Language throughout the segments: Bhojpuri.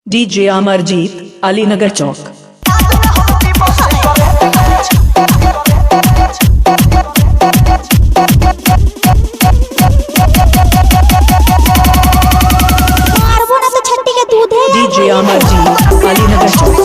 DJ Amarjeet Alinagar Chowk. DJ Amarjeet Alinagar Chowk.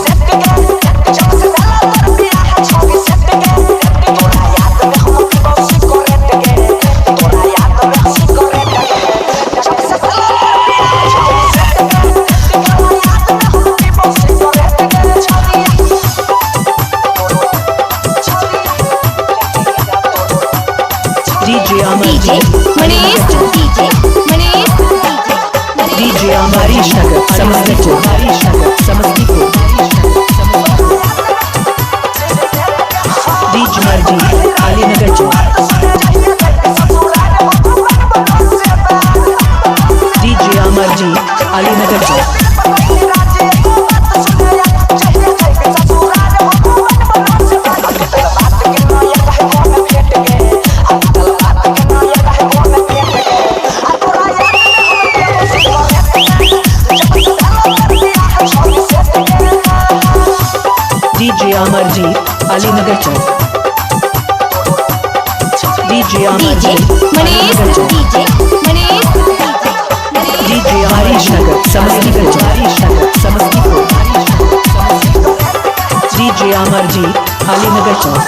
DJ Amarjeet DJ Amrish Nagar Samastipur DJ Amarjeet Alinagar Chowk. DJ Amarjeet Alinagar Chowk. DJ Amarjeet Alinagar Chowk. DJ Amarjeet Alinagar Chowk. DJ Harish Nagar Samastipur DJ Amarjeet Alinagar Chowk.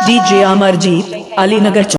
DJ Amarjeet Alinagar Chowk.